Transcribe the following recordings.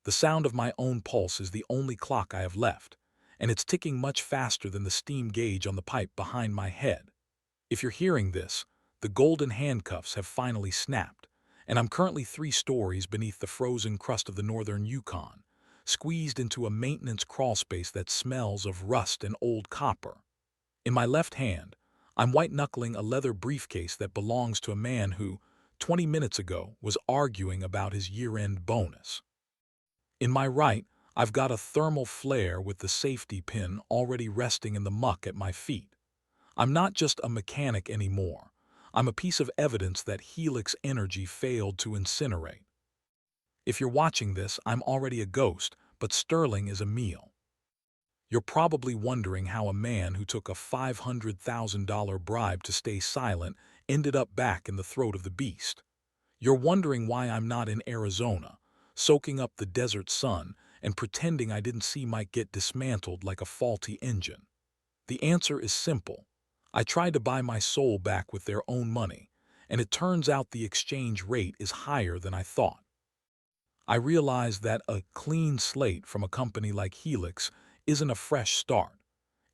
The sound of my own pulse is the only clock I have left, and it's ticking much faster than the steam gauge on the pipe behind my head. If you're hearing this, the golden handcuffs have finally snapped, and I'm currently 3 stories beneath the frozen crust of the northern Yukon, squeezed into a maintenance crawlspace that smells of rust and old copper. In my left hand, I'm white-knuckling a leather briefcase that belongs to a man who, 20 minutes ago, was arguing about his year-end bonus. In my right, I've got a thermal flare with the safety pin already resting in the muck at my feet. I'm not just a mechanic anymore. I'm a piece of evidence that Helix Energy failed to incinerate. If you're watching this, I'm already a ghost, but Sterling is a meal. You're probably wondering how a man who took a $500,000 bribe to stay silent ended up back in the throat of the beast. You're wondering why I'm not in Arizona, soaking up the desert sun and pretending I didn't see Mike get dismantled like a faulty engine. The answer is simple. I tried to buy my soul back with their own money, and it turns out the exchange rate is higher than I thought. I realized that a clean slate from a company like Helix isn't a fresh start.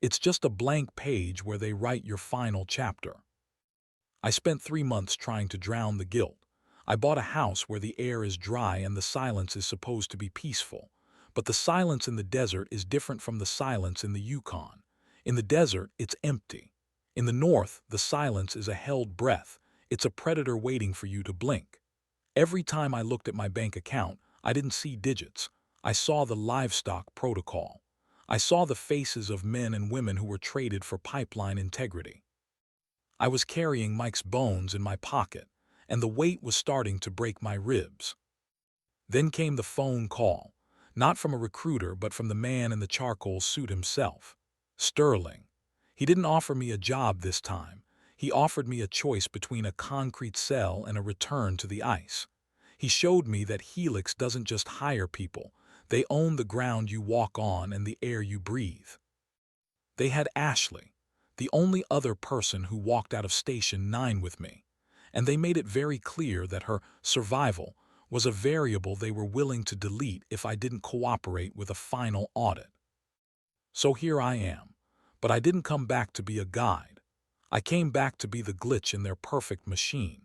It's just a blank page where they write your final chapter. I spent 3 months trying to drown the guilt. I bought a house where the air is dry and the silence is supposed to be peaceful. But the silence in the desert is different from the silence in the Yukon. In the desert, it's empty. In the north, the silence is a held breath. It's a predator waiting for you to blink. Every time I looked at my bank account, I didn't see digits. I saw the Livestock Protocol. I saw the faces of men and women who were traded for pipeline integrity. I was carrying Mike's bones in my pocket, and the weight was starting to break my ribs. Then came the phone call, not from a recruiter but from the man in the charcoal suit himself, Sterling. He didn't offer me a job this time. He offered me a choice between a concrete cell and a return to the ice. He showed me that Helix doesn't just hire people. They own the ground you walk on and the air you breathe. They had Ashley, the only other person who walked out of Station 9 with me, and they made it very clear that her survival was a variable they were willing to delete if I didn't cooperate with a final audit. So here I am, but I didn't come back to be a guide. I came back to be the glitch in their perfect machine.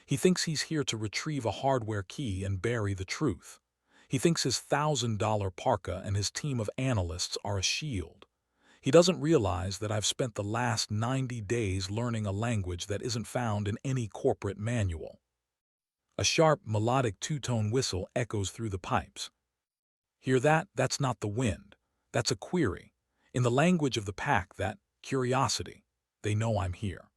He thinks he's here to retrieve a hardware key and bury the truth. He thinks his $1,000 parka and his team of analysts are a shield. He doesn't realize that I've spent the last 90 days learning a language that isn't found in any corporate manual. A sharp, melodic two-tone whistle echoes through the pipes. Hear that? That's not the wind. That's a query. In the language of the pack, that curiosity. They know I'm here.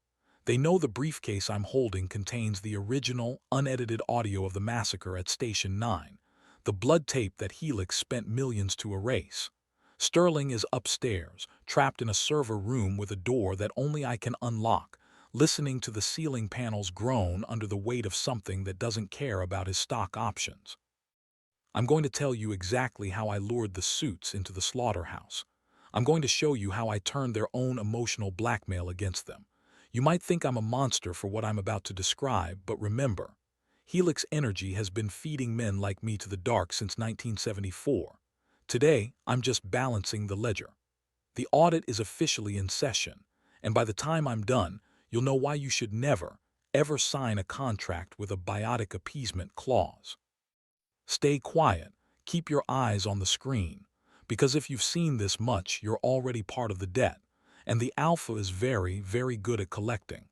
They know the briefcase I'm holding contains the original, unedited audio of the massacre at Station 9, the blood tape that Helix spent millions to erase. Sterling is upstairs, trapped in a server room with a door that only I can unlock, listening to the ceiling panels groan under the weight of something that doesn't care about his stock options. I'm going to tell you exactly how I lured the suits into the slaughterhouse. I'm going to show you how I turned their own emotional blackmail against them. You might think I'm a monster for what I'm about to describe, but remember, Helix Energy has been feeding men like me to the dark since 1974. Today, I'm just balancing the ledger. The audit is officially in session, and by the time I'm done, you'll know why you should never, ever sign a contract with a biotic appeasement clause. Stay quiet, keep your eyes on the screen, because if you've seen this much, you're already part of the debt, and the alpha is very, very good at collecting.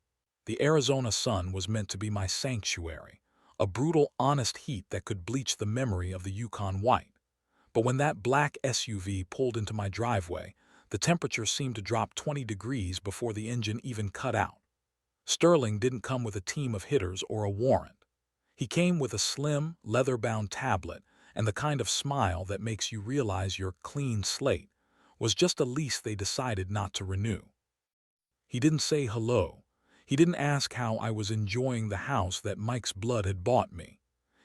The Arizona sun was meant to be my sanctuary, a brutal, honest heat that could bleach the memory of the Yukon white. But when that black SUV pulled into my driveway, the temperature seemed to drop 20 degrees before the engine even cut out. Sterling didn't come with a team of hitters or a warrant. He came with a slim, leather-bound tablet, and the kind of smile that makes you realize your clean slate was just a lease they decided not to renew. He didn't say hello. He didn't ask how I was enjoying the house that Mike's blood had bought me.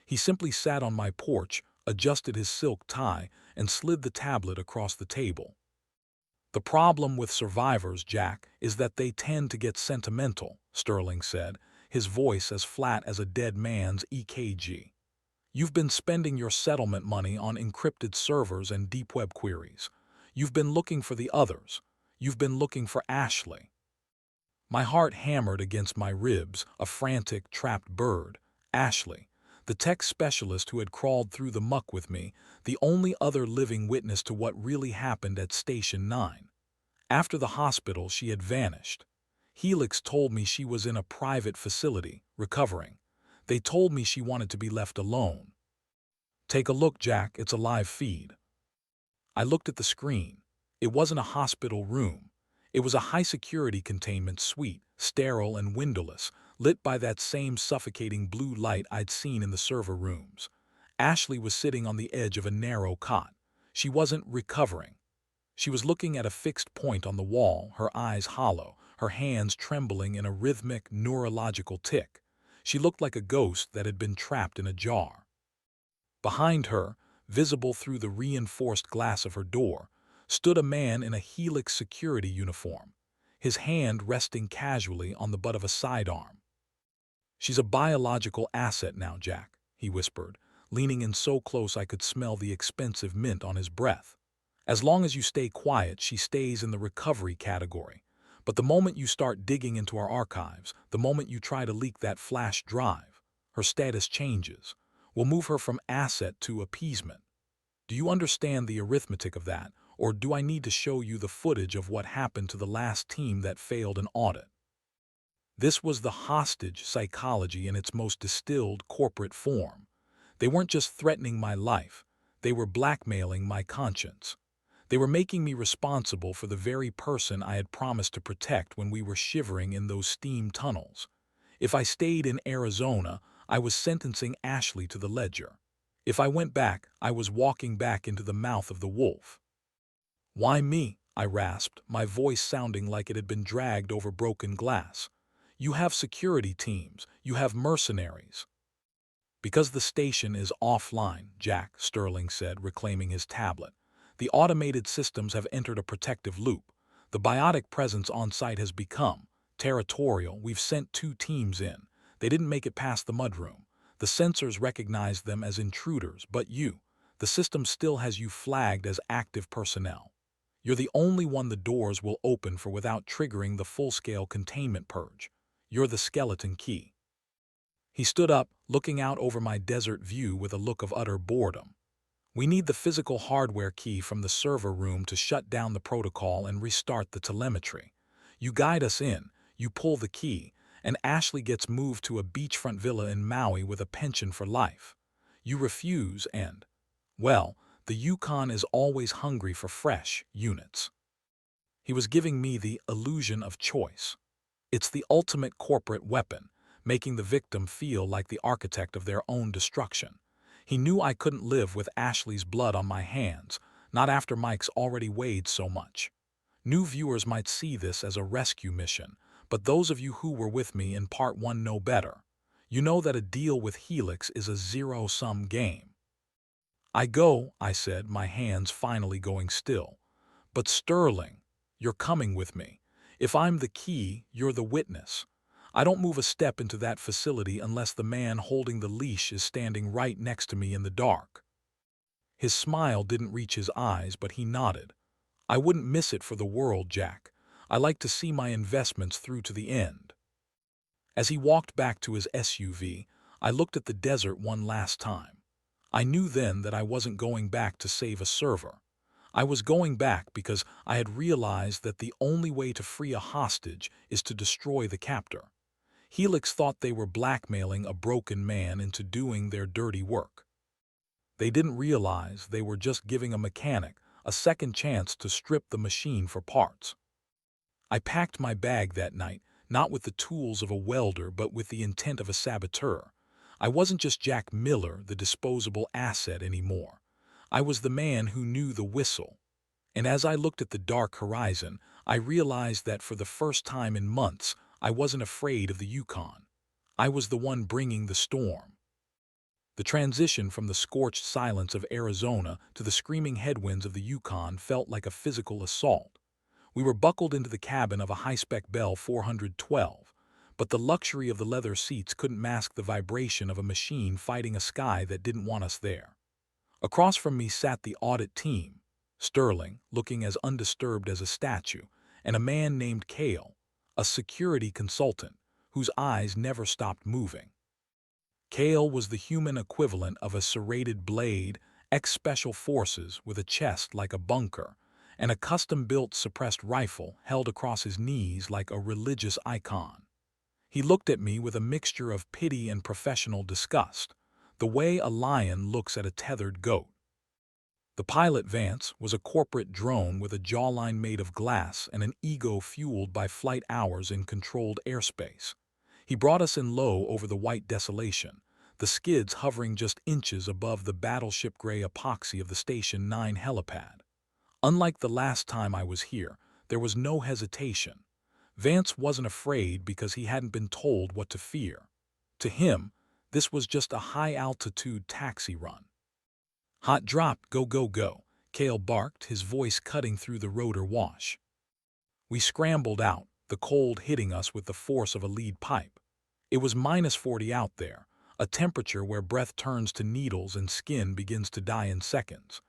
He simply sat on my porch, adjusted his silk tie, and slid the tablet across the table. The problem with survivors, Jack, is that they tend to get sentimental, Sterling said, his voice as flat as a dead man's EKG. You've been spending your settlement money on encrypted servers and deep web queries. You've been looking for the others. You've been looking for Ashley. My heart hammered against my ribs, a frantic, trapped bird. Ashley, the tech specialist who had crawled through the muck with me, the only other living witness to what really happened at Station 9. After the hospital, she had vanished. Helix told me she was in a private facility, recovering. They told me she wanted to be left alone. Take a look, Jack, it's a live feed. I looked at the screen. It wasn't a hospital room. It was a high-security containment suite, sterile and windowless, lit by that same suffocating blue light I'd seen in the server rooms. Ashley was sitting on the edge of a narrow cot. She wasn't recovering. She was looking at a fixed point on the wall, her eyes hollow, her hands trembling in a rhythmic, neurological tick. She looked like a ghost that had been trapped in a jar. Behind her, visible through the reinforced glass of her door, stood a man in a Helix security uniform, his hand resting casually on the butt of a sidearm. "She's a biological asset now, Jack," he whispered, leaning in so close I could smell the expensive mint on his breath. "As long as you stay quiet, she stays in the recovery category. But the moment you start digging into our archives, the moment you try to leak that flash drive, her status changes. We'll move her from asset to appeasement. Do you understand the arithmetic of that, or do I need to show you the footage of what happened to the last team that failed an audit?" This was the hostage psychology in its most distilled corporate form. They weren't just threatening my life, they were blackmailing my conscience. They were making me responsible for the very person I had promised to protect when we were shivering in those steam tunnels. If I stayed in Arizona, I was sentencing Ashley to the ledger. If I went back, I was walking back into the mouth of the wolf. "Why me?" I rasped, my voice sounding like it had been dragged over broken glass. "You have security teams. You have mercenaries." "Because the station is offline," Jack, Sterling said, reclaiming his tablet. "The automated systems have entered a protective loop. The biotic presence on site has become territorial. We've sent 2 teams in. They didn't make it past the mudroom. The sensors recognized them as intruders, but the system still has you flagged as active personnel. You're the only one the doors will open for without triggering the full-scale containment purge. You're the skeleton key." He stood up, looking out over my desert view with a look of utter boredom. "We need the physical hardware key from the server room to shut down the protocol and restart the telemetry. You guide us in, you pull the key, and Ashley gets moved to a beachfront villa in Maui with a pension for life. You refuse and, well, the Yukon is always hungry for fresh units." He was giving me the illusion of choice. It's the ultimate corporate weapon, making the victim feel like the architect of their own destruction. He knew I couldn't live with Ashley's blood on my hands, not after Mike's already weighed so much. New viewers might see this as a rescue mission, but those of you who were with me in Part 1 know better. You know that a deal with Helix is a zero-sum game. "I go," I said, my hands finally going still. "But Sterling, you're coming with me. If I'm the key, you're the witness. I don't move a step into that facility unless the man holding the leash is standing right next to me in the dark." His smile didn't reach his eyes, but he nodded. "I wouldn't miss it for the world, Jack. I like to see my investments through to the end." As he walked back to his SUV, I looked at the desert one last time. I knew then that I wasn't going back to save a server. I was going back because I had realized that the only way to free a hostage is to destroy the captor. Helix thought they were blackmailing a broken man into doing their dirty work. They didn't realize they were just giving a mechanic a second chance to strip the machine for parts. I packed my bag that night, not with the tools of a welder but with the intent of a saboteur. I wasn't just Jack Miller, the disposable asset, anymore. I was the man who knew the whistle. And as I looked at the dark horizon, I realized that for the first time in months, I wasn't afraid of the Yukon. I was the one bringing the storm. The transition from the scorched silence of Arizona to the screaming headwinds of the Yukon felt like a physical assault. We were buckled into the cabin of a high-spec Bell 412, but the luxury of the leather seats couldn't mask the vibration of a machine fighting a sky that didn't want us there. Across from me sat the audit team, Sterling, looking as undisturbed as a statue, and a man named Cale, a security consultant, whose eyes never stopped moving. Cale was the human equivalent of a serrated blade, ex-special forces with a chest like a bunker, and a custom-built suppressed rifle held across his knees like a religious icon. He looked at me with a mixture of pity and professional disgust, the way a lion looks at a tethered goat. The pilot, Vance, was a corporate drone with a jawline made of glass and an ego fueled by flight hours in controlled airspace. He brought us in low over the white desolation, the skids hovering just inches above the battleship gray epoxy of the Station 9 helipad. Unlike the last time I was here, there was no hesitation. Vance wasn't afraid because he hadn't been told what to fear. To him, this was just a high-altitude taxi run. "Hot drop, go, go, go," Cale barked, his voice cutting through the rotor wash. We scrambled out, the cold hitting us with the force of a lead pipe. It was -40 out there, a temperature where breath turns to needles and skin begins to die in seconds.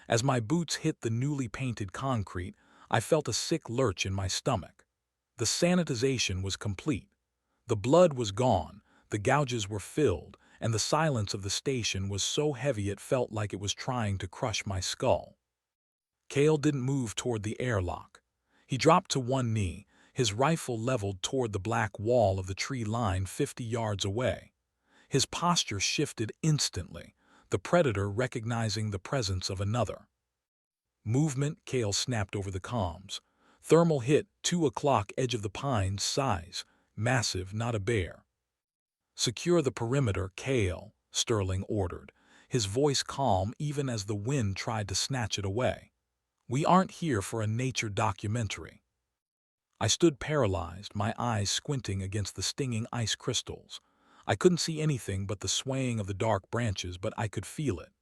As my boots hit the newly painted concrete, I felt a sick lurch in my stomach. The sanitization was complete. The blood was gone, the gouges were filled, and the silence of the station was so heavy it felt like it was trying to crush my skull. Cale didn't move toward the airlock. He dropped to one knee, his rifle leveled toward the black wall of the tree line 50 yards away. His posture shifted instantly, the predator recognizing the presence of another. "Movement," Cale snapped over the comms. "Thermal hit, 2 o'clock, edge of the pines, size. Massive, not a bear." "Secure the perimeter, Cale," Sterling ordered, his voice calm even as the wind tried to snatch it away. "We aren't here for a nature documentary." I stood paralyzed, my eyes squinting against the stinging ice crystals. I couldn't see anything but the swaying of the dark branches, but I could feel it.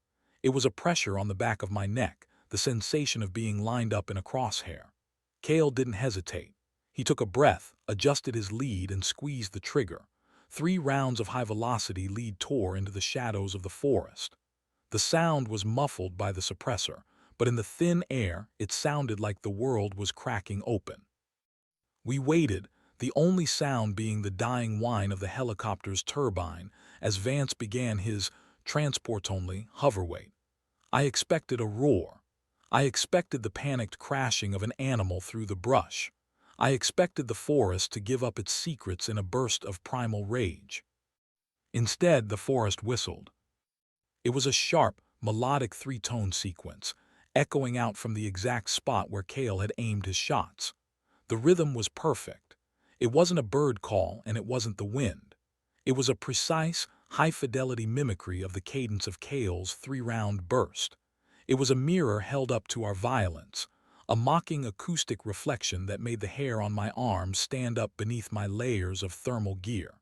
It was a pressure on the back of my neck, the sensation of being lined up in a crosshair. Cale didn't hesitate. He took a breath, adjusted his lead, and squeezed the trigger. 3 rounds of high-velocity lead tore into the shadows of the forest. The sound was muffled by the suppressor, but in the thin air it sounded like the world was cracking open. We waited, the only sound being the dying whine of the helicopter's turbine as Vance began his transport-only hoverweight. I expected a roar. I expected the panicked crashing of an animal through the brush. I expected the forest to give up its secrets in a burst of primal rage. Instead, the forest whistled. It was a sharp, melodic 3-tone sequence, echoing out from the exact spot where Cale had aimed his shots. The rhythm was perfect. It wasn't a bird call, and it wasn't the wind. It was a precise, high-fidelity mimicry of the cadence of Cale's 3-round burst. It was a mirror held up to our violence, a mocking acoustic reflection that made the hair on my arms stand up beneath my layers of thermal gear.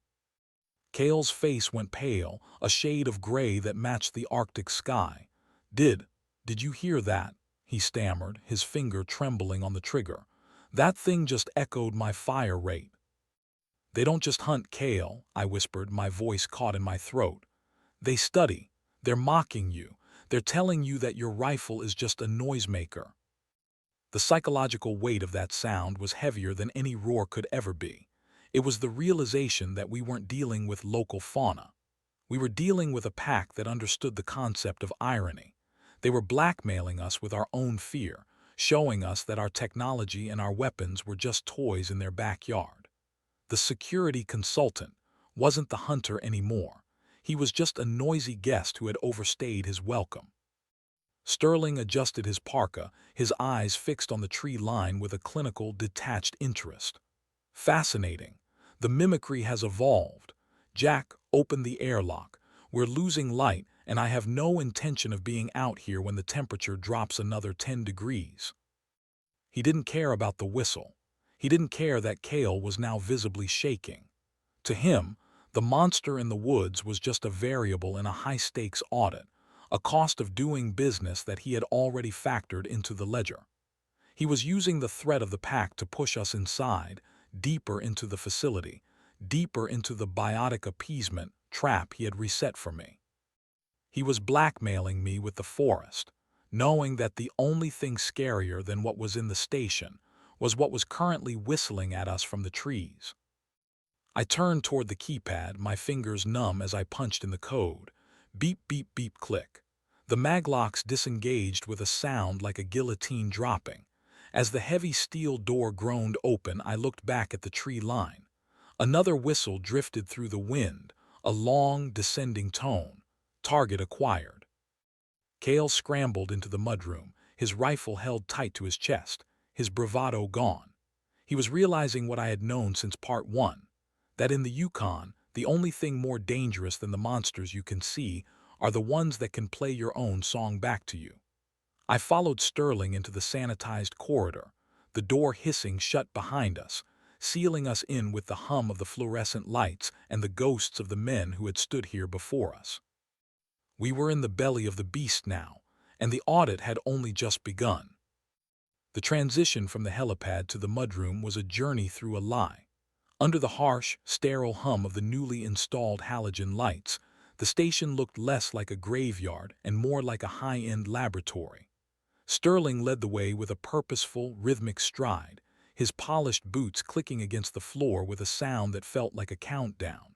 Cale's face went pale, a shade of gray that matched the Arctic sky. Did you hear that?" he stammered, his finger trembling on the trigger. "That thing just echoed my fire rate." "They don't just hunt, Cale," I whispered, my voice caught in my throat. "They study. They're mocking you. They're telling you that your rifle is just a noisemaker." The psychological weight of that sound was heavier than any roar could ever be. It was the realization that we weren't dealing with local fauna. We were dealing with a pack that understood the concept of irony. They were blackmailing us with our own fear, showing us that our technology and our weapons were just toys in their backyard. The security consultant wasn't the hunter anymore. He was just a noisy guest who had overstayed his welcome. Sterling adjusted his parka, his eyes fixed on the tree line with a clinical, detached interest. "Fascinating. The mimicry has evolved. Jack, open the airlock. We're losing light, and I have no intention of being out here when the temperature drops another 10 degrees. He didn't care about the whistle. He didn't care that Cale was now visibly shaking. To him, the monster in the woods was just a variable in a high-stakes audit, a cost of doing business that he had already factored into the ledger. He was using the threat of the pack to push us inside, deeper into the facility, deeper into the biotic appeasement trap he had reset for me. He was blackmailing me with the forest, knowing that the only thing scarier than what was in the station was what was currently whistling at us from the trees. I turned toward the keypad, my fingers numb as I punched in the code. Beep, beep, beep, click. The maglocks disengaged with a sound like a guillotine dropping. As the heavy steel door groaned open, I looked back at the tree line. Another whistle drifted through the wind, a long, descending tone. Target acquired. Cale scrambled into the mudroom, his rifle held tight to his chest, his bravado gone. He was realizing what I had known since Part 1, that in the Yukon, the only thing more dangerous than the monsters you can see are the ones that can play your own song back to you. I followed Sterling into the sanitized corridor, the door hissing shut behind us, sealing us in with the hum of the fluorescent lights and the ghosts of the men who had stood here before us. We were in the belly of the beast now, and the audit had only just begun. The transition from the helipad to the mudroom was a journey through a lie. Under the harsh, sterile hum of the newly installed halogen lights, the station looked less like a graveyard and more like a high-end laboratory. Sterling led the way with a purposeful, rhythmic stride, his polished boots clicking against the floor with a sound that felt like a countdown.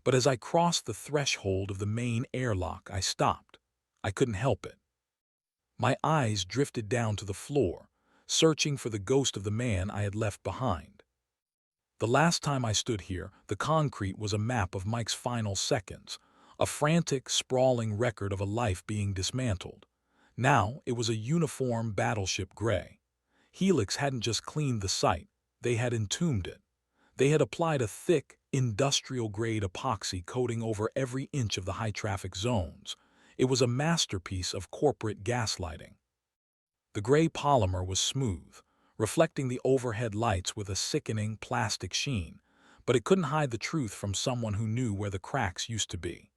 But as I crossed the threshold of the main airlock, I stopped. I couldn't help it. My eyes drifted down to the floor, searching for the ghost of the man I had left behind. The last time I stood here, the concrete was a map of Mike's final seconds, a frantic, sprawling record of a life being dismantled. Now it was a uniform battleship gray. Helix hadn't just cleaned the site, they had entombed it. They had applied a thick, industrial-grade epoxy coating over every inch of the high-traffic zones. It was a masterpiece of corporate gaslighting. The gray polymer was smooth, reflecting the overhead lights with a sickening plastic sheen, but it couldn't hide the truth from someone who knew where the cracks used to be.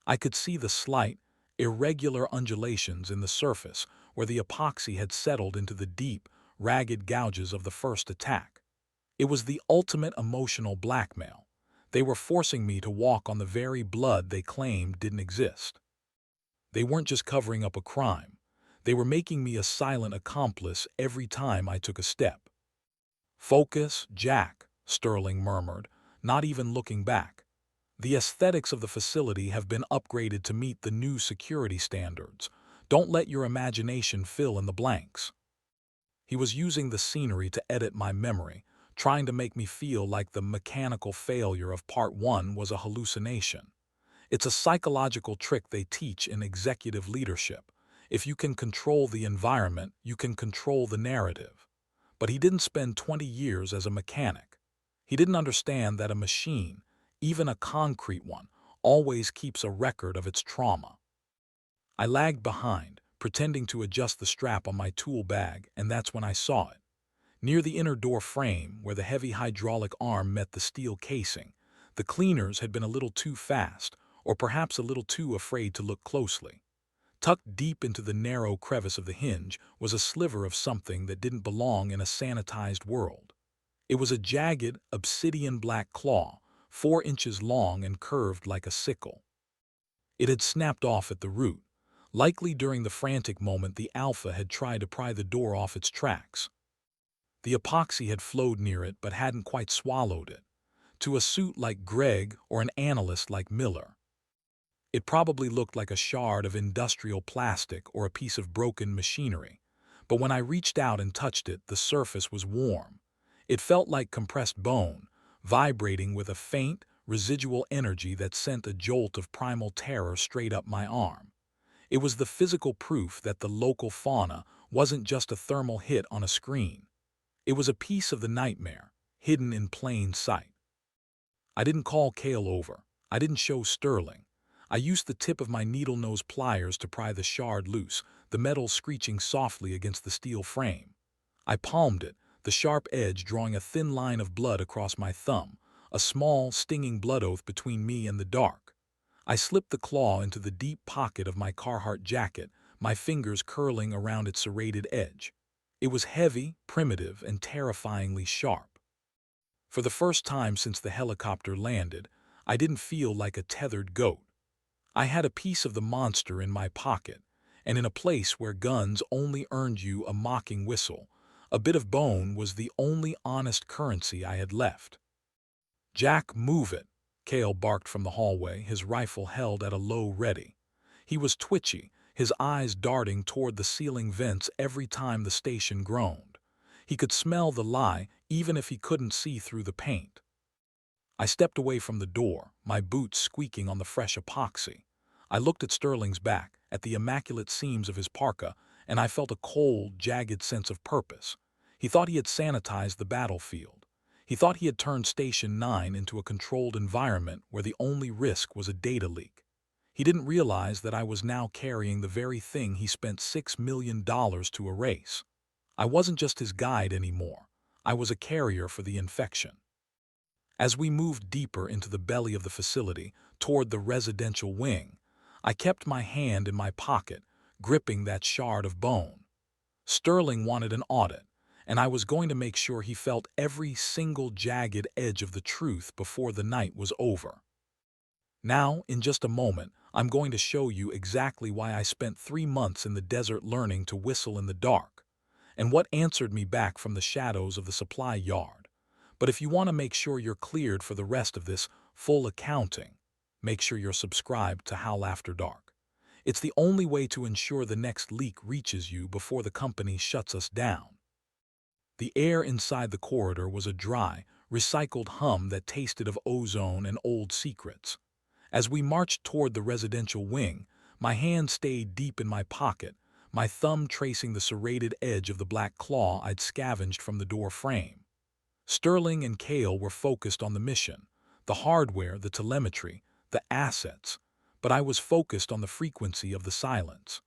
I could see the slight, irregular undulations in the surface where the epoxy had settled into the deep, ragged gouges of the first attack. It was the ultimate emotional blackmail. They were forcing me to walk on the very blood they claimed didn't exist. They weren't just covering up a crime. They were making me a silent accomplice every time I took a step. "Focus, Jack," Sterling murmured, not even looking back. "The aesthetics of the facility have been upgraded to meet the new security standards. Don't let your imagination fill in the blanks." He was using the scenery to edit my memory, trying to make me feel like the mechanical failure of Part 1 was a hallucination. It's a psychological trick they teach in executive leadership. If you can control the environment, you can control the narrative. But he didn't spend 20 years as a mechanic. He didn't understand that a machine, even a concrete one, always keeps a record of its trauma. I lagged behind, pretending to adjust the strap on my tool bag, and that's when I saw it. Near the inner door frame, where the heavy hydraulic arm met the steel casing, the cleaners had been a little too fast, or perhaps a little too afraid to look closely. Tucked deep into the narrow crevice of the hinge was a sliver of something that didn't belong in a sanitized world. It was a jagged, obsidian-black claw, 4 inches long and curved like a sickle. It had snapped off at the root. Likely during the frantic moment the Alpha had tried to pry the door off its tracks. The epoxy had flowed near it but hadn't quite swallowed it. To a suit like Greg or an analyst like Miller, it probably looked like a shard of industrial plastic or a piece of broken machinery. But when I reached out and touched it, the surface was warm. It felt like compressed bone, vibrating with a faint, residual energy that sent a jolt of primal terror straight up my arm. It was the physical proof that the local fauna wasn't just a thermal hit on a screen. It was a piece of the nightmare, hidden in plain sight. I didn't call Cale over. I didn't show Sterling. I used the tip of my needle-nose pliers to pry the shard loose, the metal screeching softly against the steel frame. I palmed it, the sharp edge drawing a thin line of blood across my thumb, a small, stinging blood oath between me and the dark. I slipped the claw into the deep pocket of my Carhartt jacket, my fingers curling around its serrated edge. It was heavy, primitive, and terrifyingly sharp. For the first time since the helicopter landed, I didn't feel like a tethered goat. I had a piece of the monster in my pocket, and in a place where guns only earned you a mocking whistle, a bit of bone was the only honest currency I had left. "Jack, move it," Cale barked from the hallway, his rifle held at a low ready. He was twitchy, his eyes darting toward the ceiling vents every time the station groaned. He could smell the lie even if he couldn't see through the paint. I stepped away from the door, my boots squeaking on the fresh epoxy. I looked at Sterling's back, at the immaculate seams of his parka, and I felt a cold, jagged sense of purpose. He thought he had sanitized the battlefield. He thought he had turned Station 9 into a controlled environment where the only risk was a data leak. He didn't realize that I was now carrying the very thing he spent $6 million to erase. I wasn't just his guide anymore. I was a carrier for the infection. As we moved deeper into the belly of the facility, toward the residential wing, I kept my hand in my pocket, gripping that shard of bone. Sterling wanted an audit, and I was going to make sure he felt every single jagged edge of the truth before the night was over. Now, in just a moment, I'm going to show you exactly why I spent 3 months in the desert learning to whistle in the dark, and what answered me back from the shadows of the supply yard. But if you want to make sure you're cleared for the rest of this full accounting, make sure you're subscribed to Howl After Dark. It's the only way to ensure the next leak reaches you before the company shuts us down. The air inside the corridor was a dry, recycled hum that tasted of ozone and old secrets. As we marched toward the residential wing, my hand stayed deep in my pocket, my thumb tracing the serrated edge of the black claw I'd scavenged from the door frame. Sterling and Cale were focused on the mission, the hardware, the telemetry, the assets, but I was focused on the frequency of the silence.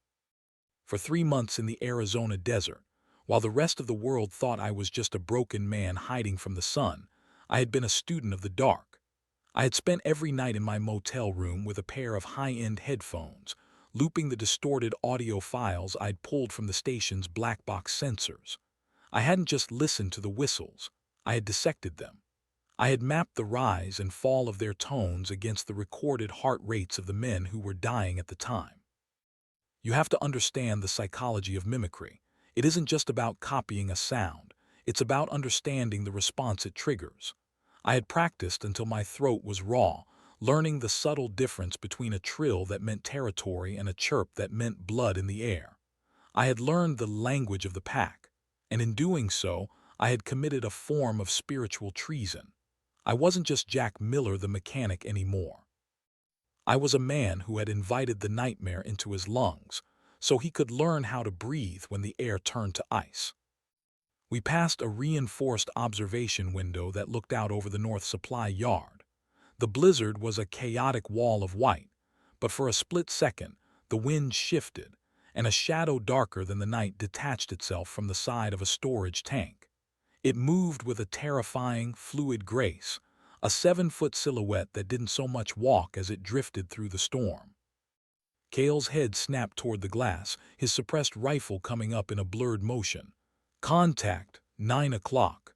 For 3 months in the Arizona desert, while the rest of the world thought I was just a broken man hiding from the sun, I had been a student of the dark. I had spent every night in my motel room with a pair of high-end headphones, looping the distorted audio files I'd pulled from the station's black box sensors. I hadn't just listened to the whistles, I had dissected them. I had mapped the rise and fall of their tones against the recorded heart rates of the men who were dying at the time. You have to understand the psychology of mimicry. It isn't just about copying a sound, it's about understanding the response it triggers. I had practiced until my throat was raw, learning the subtle difference between a trill that meant territory and a chirp that meant blood in the air. I had learned the language of the pack, and in doing so, I had committed a form of spiritual treason. I wasn't just Jack Miller the mechanic anymore. I was a man who had invited the nightmare into his lungs, so he could learn how to breathe when the air turned to ice. We passed a reinforced observation window that looked out over the North Supply yard. The blizzard was a chaotic wall of white, but for a split second, the wind shifted, and a shadow darker than the night detached itself from the side of a storage tank. It moved with a terrifying, fluid grace, a 7-foot silhouette that didn't so much walk as it drifted through the storm. Cale's head snapped toward the glass, his suppressed rifle coming up in a blurred motion. "Contact, 9 o'clock."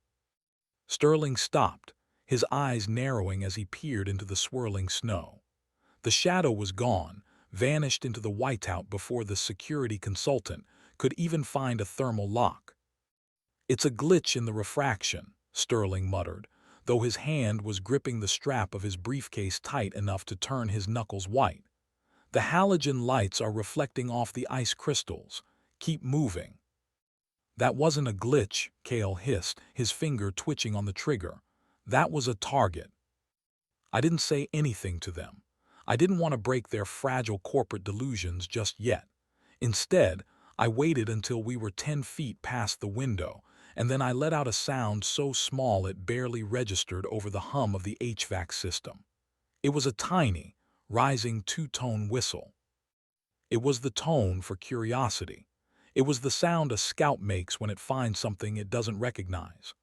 Sterling stopped, his eyes narrowing as he peered into the swirling snow. The shadow was gone, vanished into the whiteout before the security consultant could even find a thermal lock. "It's a glitch in the refraction," Sterling muttered, though his hand was gripping the strap of his briefcase tight enough to turn his knuckles white. "The halogen lights are reflecting off the ice crystals. Keep moving." "That wasn't a glitch," Cale hissed, his finger twitching on the trigger. "That was a target." I didn't say anything to them. I didn't want to break their fragile corporate delusions just yet. Instead, I waited until we were 10 feet past the window, and then I let out a sound so small it barely registered over the hum of the HVAC system. It was a tiny, rising 2-tone whistle. It was the tone for curiosity. It was the sound a scout makes when it finds something it doesn't recognize.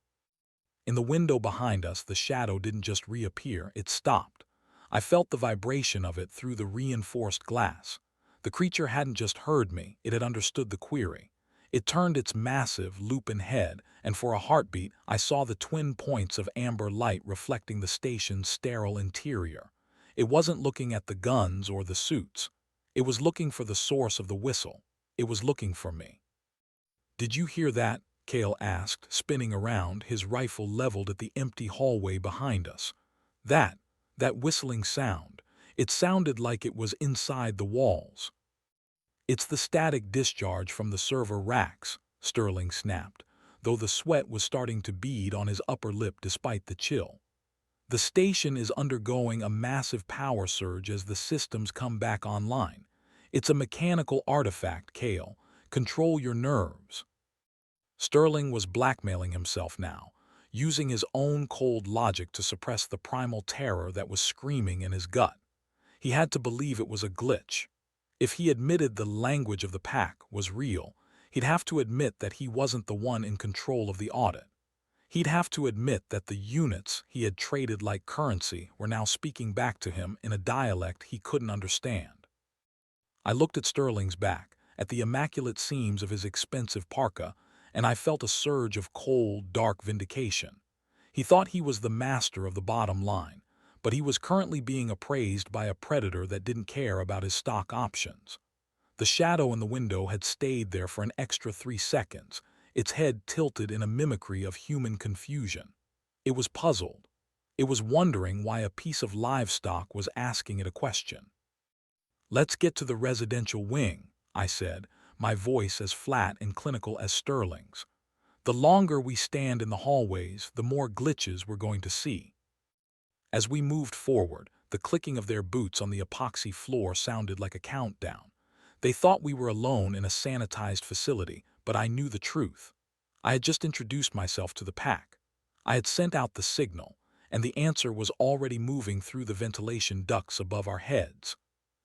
In the window behind us, the shadow didn't just reappear, it stopped. I felt the vibration of it through the reinforced glass. The creature hadn't just heard me, it had understood the query. It turned its massive, lupin head, and for a heartbeat I saw the twin points of amber light reflecting the station's sterile interior. It wasn't looking at the guns or the suits. It was looking for the source of the whistle. It was looking for me. "Did you hear that?" Cale asked, spinning around, his rifle leveled at the empty hallway behind us. That whistling sound. It sounded like it was inside the walls. "It's the static discharge from the server racks," Sterling snapped, though the sweat was starting to bead on his upper lip despite the chill. "The station is undergoing a massive power surge as the systems come back online. It's a mechanical artifact, Cale. Control your nerves." Sterling was blackmailing himself now, using his own cold logic to suppress the primal terror that was screaming in his gut. He had to believe it was a glitch. If he admitted the language of the pack was real, he'd have to admit that he wasn't the one in control of the audit. He'd have to admit that the units he had traded like currency were now speaking back to him in a dialect he couldn't understand. I looked at Sterling's back, at the immaculate seams of his expensive parka, and I felt a surge of cold, dark vindication. He thought he was the master of the bottom line, but he was currently being appraised by a predator that didn't care about his stock options. The shadow in the window had stayed there for an extra 3 seconds, its head tilted in a mimicry of human confusion. It was puzzled. It was wondering why a piece of livestock was asking it a question. "Let's get to the residential wing," I said, my voice as flat and clinical as Sterling's. "The longer we stand in the hallways, the more glitches we're going to see." As we moved forward, the clicking of their boots on the epoxy floor sounded like a countdown. They thought we were alone in a sanitized facility, but I knew the truth. I had just introduced myself to the pack. I had sent out the signal, and the answer was already moving through the ventilation ducts above our heads.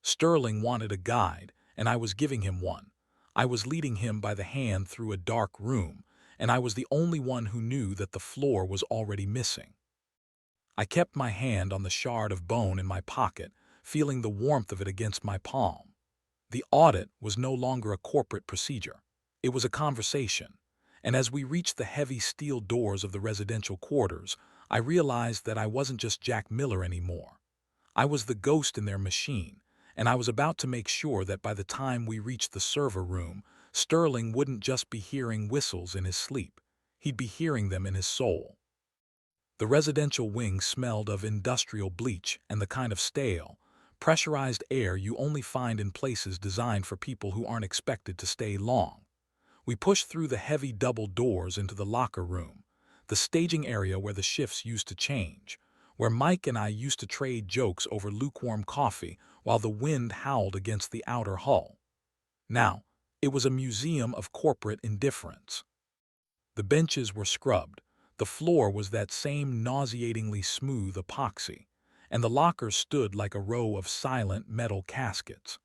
Sterling wanted a guide, and I was giving him one. I was leading him by the hand through a dark room, and I was the only one who knew that the floor was already missing. I kept my hand on the shard of bone in my pocket, feeling the warmth of it against my palm. The audit was no longer a corporate procedure. It was a conversation, and as we reached the heavy steel doors of the residential quarters, I realized that I wasn't just Jack Miller anymore. I was the ghost in their machine, and I was about to make sure that by the time we reached the server room, Sterling wouldn't just be hearing whistles in his sleep. He'd be hearing them in his soul. The residential wing smelled of industrial bleach and the kind of stale, pressurized air you only find in places designed for people who aren't expected to stay long. We pushed through the heavy double doors into the locker room, the staging area where the shifts used to change, where Mike and I used to trade jokes over lukewarm coffee while the wind howled against the outer hull. Now, it was a museum of corporate indifference. The benches were scrubbed, the floor was that same nauseatingly smooth epoxy, and the lockers stood like a row of silent metal caskets.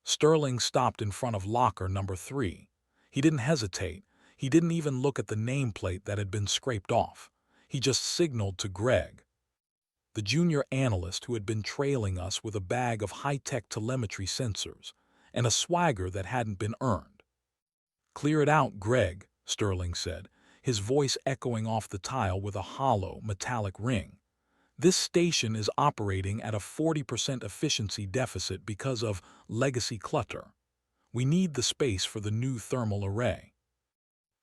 Sterling stopped in front of locker number 3. He didn't hesitate. He didn't even look at the nameplate that had been scraped off. He just signaled to Greg, the junior analyst who had been trailing us with a bag of high-tech telemetry sensors and a swagger that hadn't been earned. "Clear it out, Greg," Sterling said, his voice echoing off the tile with a hollow, metallic ring. "This station is operating at a 40% efficiency deficit because of legacy clutter. We need the space for the new thermal array."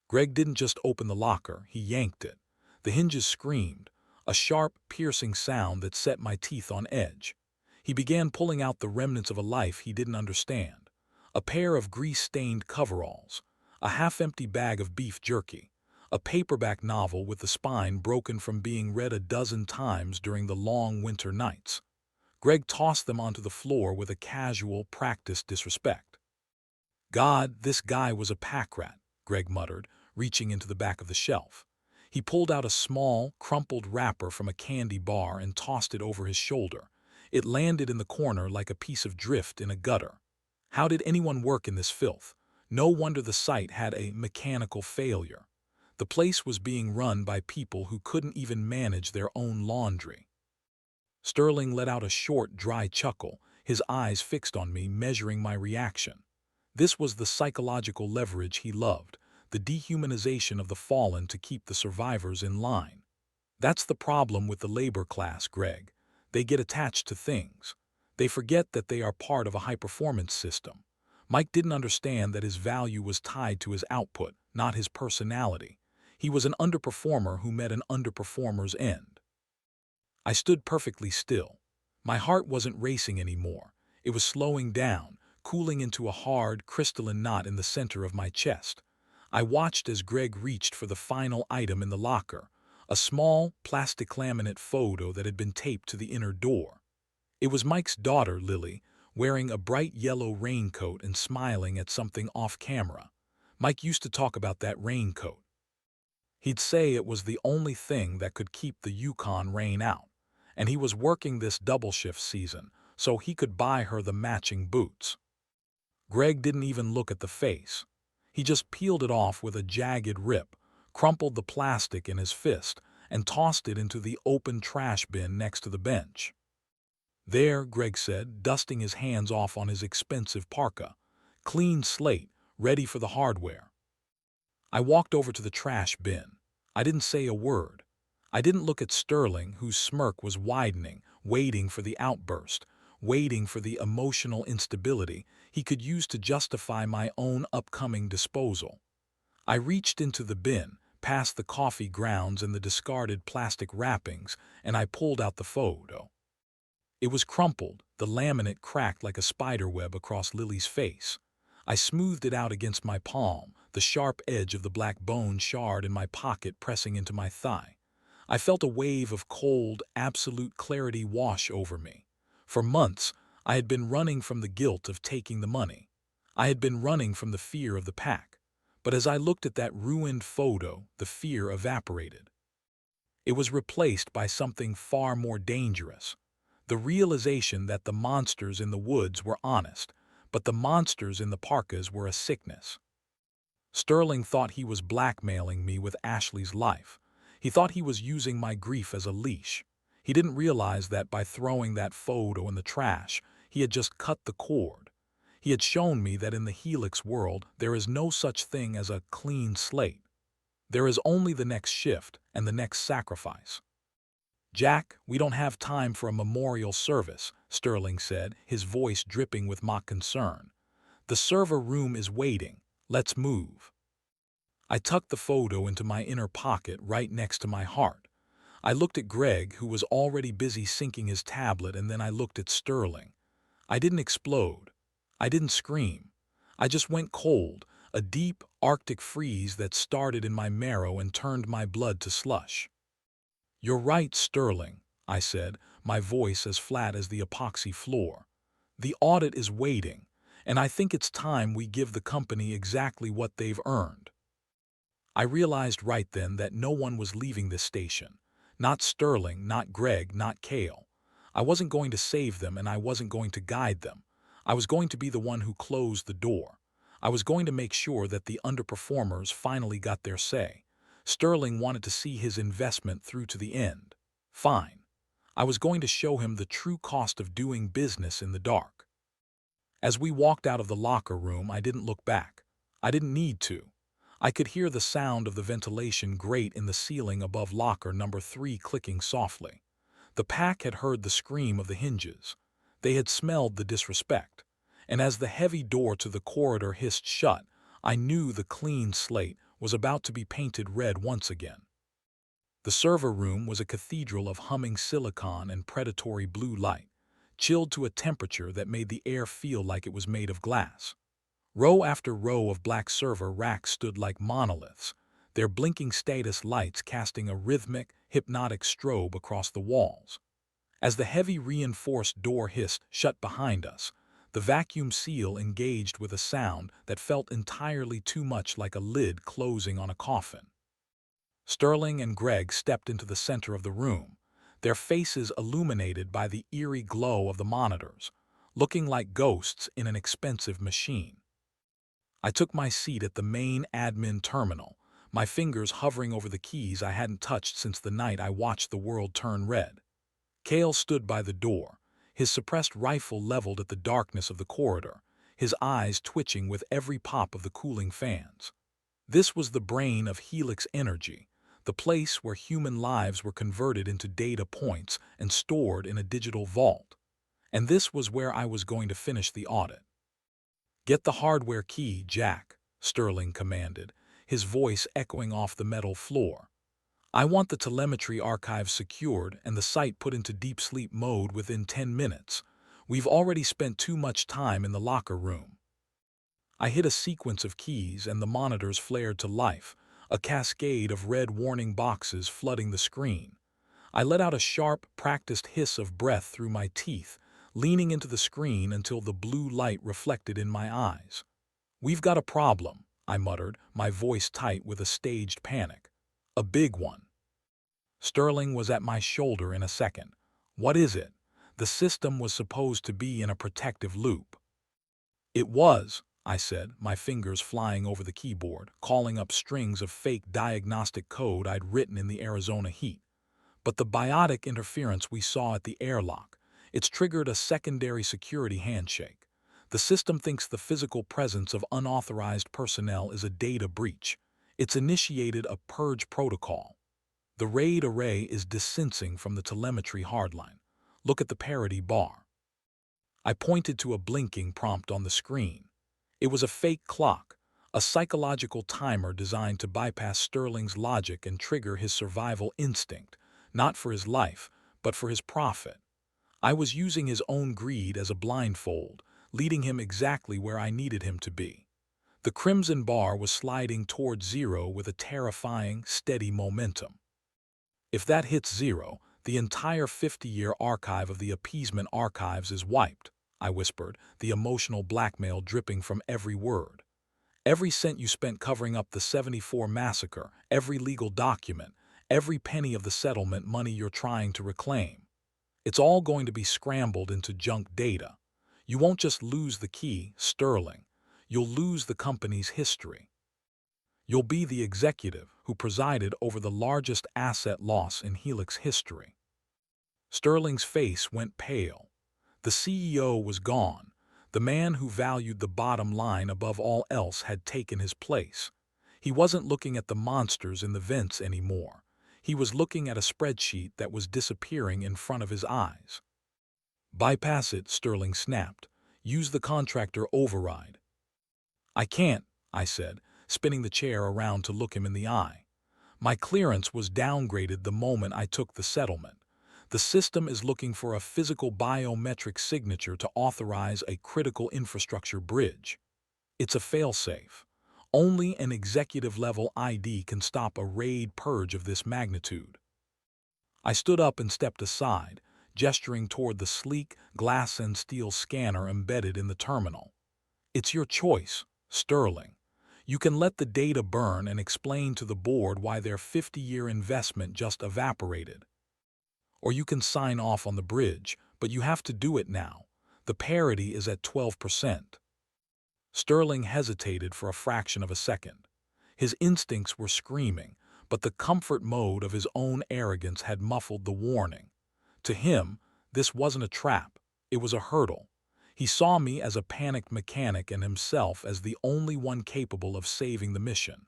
Greg didn't just open the locker, he yanked it. The hinges screamed, a sharp, piercing sound that set my teeth on edge. He began pulling out the remnants of a life he didn't understand. A pair of grease-stained coveralls, a half-empty bag of beef jerky, a paperback novel with the spine broken from being read a dozen times during the long winter nights. Greg tossed them onto the floor with a casual, practiced disrespect. "God, this guy was a pack rat," Greg muttered, reaching into the back of the shelf. He pulled out a small, crumpled wrapper from a candy bar and tossed it over his shoulder. It landed in the corner like a piece of drift in a gutter. How did anyone work in this filth? No wonder the site had a mechanical failure. The place was being run by people who couldn't even manage their own laundry. Sterling let out a short, dry chuckle, his eyes fixed on me, measuring my reaction. This was the psychological leverage he loved, the dehumanization of the fallen to keep the survivors in line. That's the problem with the labor class, Greg. They get attached to things. They forget that they are part of a high-performance system. Mike didn't understand that his value was tied to his output, not his personality. He was an underperformer who met an underperformer's end. I stood perfectly still. My heart wasn't racing anymore. It was slowing down, cooling into a hard, crystalline knot in the center of my chest. I watched as Greg reached for the final item in the locker, a small, plastic laminate photo that had been taped to the inner door. It was Mike's daughter, Lily, wearing a bright yellow raincoat and smiling at something off camera. Mike used to talk about that raincoat. He'd say it was the only thing that could keep the Yukon rain out, and he was working this double shift season, so he could buy her the matching boots. Greg didn't even look at the face. He just peeled it off with a jagged rip, crumpled the plastic in his fist, and tossed it into the open trash bin next to the bench. There, Greg said, dusting his hands off on his expensive parka. Clean slate, ready for the hardware. I walked over to the trash bin. I didn't say a word. I didn't look at Sterling, whose smirk was widening, waiting for the outburst, waiting for the emotional instability he could use to justify my own upcoming disposal. I reached into the bin, past the coffee grounds and the discarded plastic wrappings, and I pulled out the photo. It was crumpled, the laminate cracked like a spiderweb across Lily's face. I smoothed it out against my palm, the sharp edge of the black bone shard in my pocket pressing into my thigh. I felt a wave of cold, absolute clarity wash over me. For months, I had been running from the guilt of taking the money. I had been running from the fear of the pack. But as I looked at that ruined photo, the fear evaporated. It was replaced by something far more dangerous. The realization that the monsters in the woods were honest, but the monsters in the parkas were a sickness. Sterling thought he was blackmailing me with Ashley's life. He thought he was using my grief as a leash. He didn't realize that by throwing that photo in the trash, he had just cut the cord. He had shown me that in the Helix world, there is no such thing as a clean slate. There is only the next shift and the next sacrifice. "Jack, we don't have time for a memorial service," Sterling said, his voice dripping with mock concern. "The server room is waiting. Let's move." I tucked the photo into my inner pocket right next to my heart. I looked at Greg, who was already busy syncing his tablet, and then I looked at Sterling. I didn't explode. I didn't scream. I just went cold, a deep, Arctic freeze that started in my marrow and turned my blood to slush. "You're right, Sterling," I said, my voice as flat as the epoxy floor. "The audit is waiting, and I think it's time we give the company exactly what they've earned." I realized right then that no one was leaving this station. Not Sterling, not Greg, not Cale. I wasn't going to save them, and I wasn't going to guide them. I was going to be the one who closed the door. I was going to make sure that the underperformers finally got their say. Sterling wanted to see his investment through to the end. Fine. I was going to show him the true cost of doing business in the dark. As we walked out of the locker room, I didn't look back. I didn't need to. I could hear the sound of the ventilation grate in the ceiling above locker number 3 clicking softly. The pack had heard the scream of the hinges. They had smelled the disrespect. And as the heavy door to the corridor hissed shut, I knew the clean slate was about to be painted red once again. The server room was a cathedral of humming silicon and predatory blue light, chilled to a temperature that made the air feel like it was made of glass. Row after row of black server racks stood like monoliths, their blinking status lights casting a rhythmic, hypnotic strobe across the walls. As the heavy reinforced door hissed shut behind us, the vacuum seal engaged with a sound that felt entirely too much like a lid closing on a coffin. Sterling and Greg stepped into the center of the room, their faces illuminated by the eerie glow of the monitors, looking like ghosts in an expensive machine. I took my seat at the main admin terminal, my fingers hovering over the keys I hadn't touched since the night I watched the world turn red. Cale stood by the door, his suppressed rifle leveled at the darkness of the corridor, his eyes twitching with every pop of the cooling fans. This was the brain of Helix Energy, the place where human lives were converted into data points and stored in a digital vault. And this was where I was going to finish the audit. "Get the hardware key, Jack," Sterling commanded, his voice echoing off the metal floor. "I want the telemetry archives secured and the site put into deep sleep mode within 10 minutes. We've already spent too much time in the locker room." I hit a sequence of keys and the monitors flared to life, a cascade of red warning boxes flooding the screen. I let out a sharp, practiced hiss of breath through my teeth, leaning into the screen until the blue light reflected in my eyes. "We've got a problem," I muttered, my voice tight with a staged panic. "A big one." Sterling was at my shoulder in a second. "What is it?" The system was supposed to be in a protective loop. "It was," I said, my fingers flying over the keyboard, calling up strings of fake diagnostic code I'd written in the Arizona heat. "But the biotic interference we saw at the airlock, it's triggered a secondary security handshake. The system thinks the physical presence of unauthorized personnel is a data breach. It's initiated a purge protocol. The RAID array is distancing from the telemetry hardline. Look at the parity bar." I pointed to a blinking prompt on the screen. It was a fake clock, a psychological timer designed to bypass Sterling's logic and trigger his survival instinct, not for his life, but for his profit. I was using his own greed as a blindfold, leading him exactly where I needed him to be. The crimson bar was sliding toward zero with a terrifying, steady momentum. "If that hits zero, the entire 50-year archive of the Appeasement archives is wiped," I whispered, the emotional blackmail dripping from every word. "Every cent you spent covering up the '74 massacre, every legal document, every penny of the settlement money you're trying to reclaim. It's all going to be scrambled into junk data. You won't just lose the key, Sterling. You'll lose the company's history. You'll be the executive who presided over the largest asset loss in Helix history." Sterling's face went pale. The CEO was gone. The man who valued the bottom line above all else had taken his place. He wasn't looking at the monsters in the vents anymore. He was looking at a spreadsheet that was disappearing in front of his eyes. "Bypass it," Sterling snapped. "Use the contractor override." "I can't," I said, spinning the chair around to look him in the eye. "My clearance was downgraded the moment I took the settlement. The system is looking for a physical biometric signature to authorize a critical infrastructure bridge. It's a failsafe. Only an executive-level ID can stop a RAID purge of this magnitude." I stood up and stepped aside, gesturing toward the sleek, glass and steel scanner embedded in the terminal. "It's your choice, Sterling. You can let the data burn and explain to the board why their 50-year investment just evaporated. Or you can sign off on the bridge, but you have to do it now. The parity is at 12%. Sterling hesitated for a fraction of a second. His instincts were screaming, but the comfort mode of his own arrogance had muffled the warning. To him, this wasn't a trap. It was a hurdle. He saw me as a panicked mechanic and himself as the only one capable of saving the mission.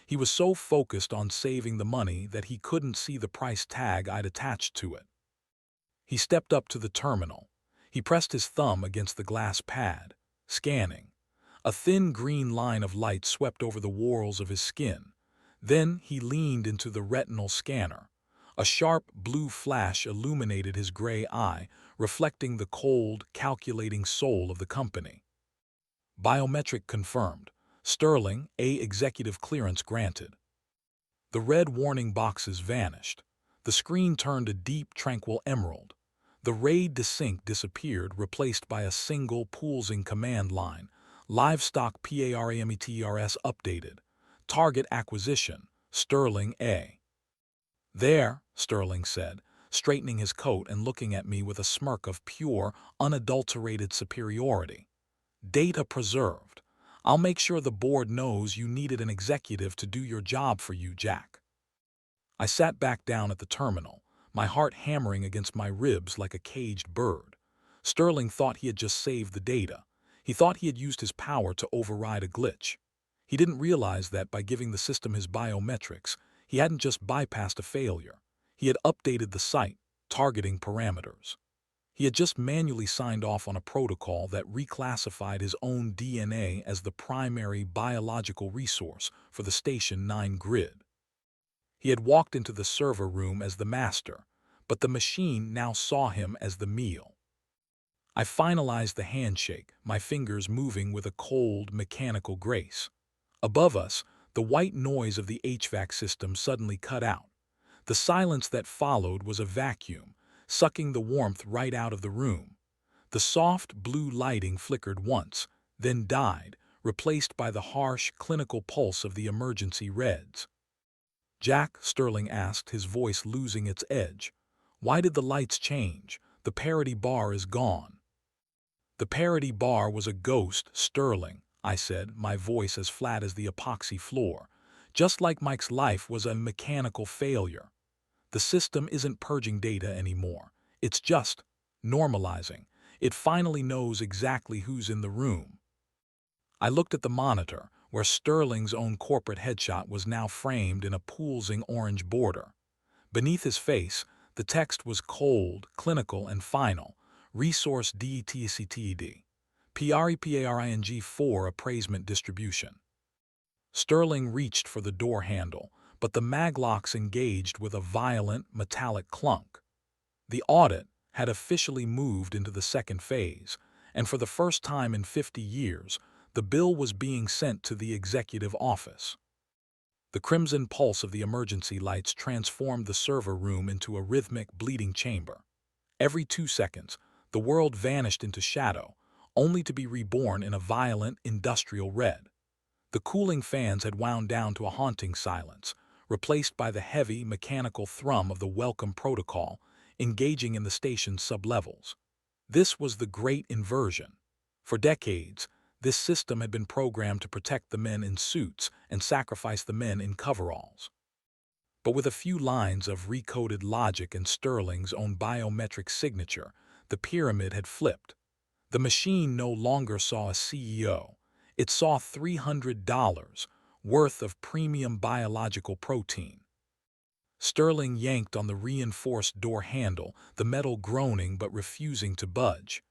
He was so focused on saving the money that he couldn't see the price tag I'd attached to it. He stepped up to the terminal. He pressed his thumb against the glass pad, scanning. A thin green line of light swept over the whorls of his skin. Then he leaned into the retinal scanner. A sharp blue flash illuminated his gray eye, reflecting the cold, calculating soul of the company. "Biometric confirmed. Sterling, A executive clearance granted." The red warning boxes vanished. The screen turned a deep, tranquil emerald. The RAID desync disappeared, replaced by a single pulsing command line. "Livestock Parameters updated. Target acquisition, Sterling A." "There," Sterling said, straightening his coat and looking at me with a smirk of pure, unadulterated superiority. "Data preserved. I'll make sure the board knows you needed an executive to do your job for you, Jack." I sat back down at the terminal, my heart hammering against my ribs like a caged bird. Sterling thought he had just saved the data. He thought he had used his power to override a glitch. He didn't realize that by giving the system his biometrics, he hadn't just bypassed a failure. He had updated the site, targeting parameters. He had just manually signed off on a protocol that reclassified his own DNA as the primary biological resource for the Station 9 grid. He had walked into the server room as the master, but the machine now saw him as the meal. I finalized the handshake, my fingers moving with a cold, mechanical grace. Above us, the white noise of the HVAC system suddenly cut out. The silence that followed was a vacuum, sucking the warmth right out of the room. The soft blue lighting flickered once, then died, replaced by the harsh, clinical pulse of the emergency reds. "Jack," Sterling asked, his voice losing its edge. "Why did the lights change? The parity bar is gone." "The parity bar was a ghost, Sterling," I said, my voice as flat as the epoxy floor. "Just like Mike's life was a mechanical failure. The system isn't purging data anymore. It's just normalizing. It finally knows exactly who's in the room." I looked at the monitor, where Sterling's own corporate headshot was now framed in a pulsing orange border. Beneath his face, the text was cold, clinical, and final. Resource DETCTED. PREPARING 4 Appeasement Distribution. Sterling reached for the door handle, but the maglocks engaged with a violent, metallic clunk. The audit had officially moved into the second phase, and for the first time in 50 years, the bill was being sent to the executive office. The crimson pulse of the emergency lights transformed the server room into a rhythmic, bleeding chamber. Every 2 seconds, the world vanished into shadow, only to be reborn in a violent, industrial red. The cooling fans had wound down to a haunting silence, replaced by the heavy, mechanical thrum of the welcome protocol, engaging in the station's sublevels. This was the great inversion. For decades, this system had been programmed to protect the men in suits and sacrifice the men in coveralls. But with a few lines of recoded logic and Sterling's own biometric signature, the pyramid had flipped. The machine no longer saw a CEO. It saw $300 worth of premium biological protein. Sterling yanked on the reinforced door handle, the metal groaning but refusing to budge.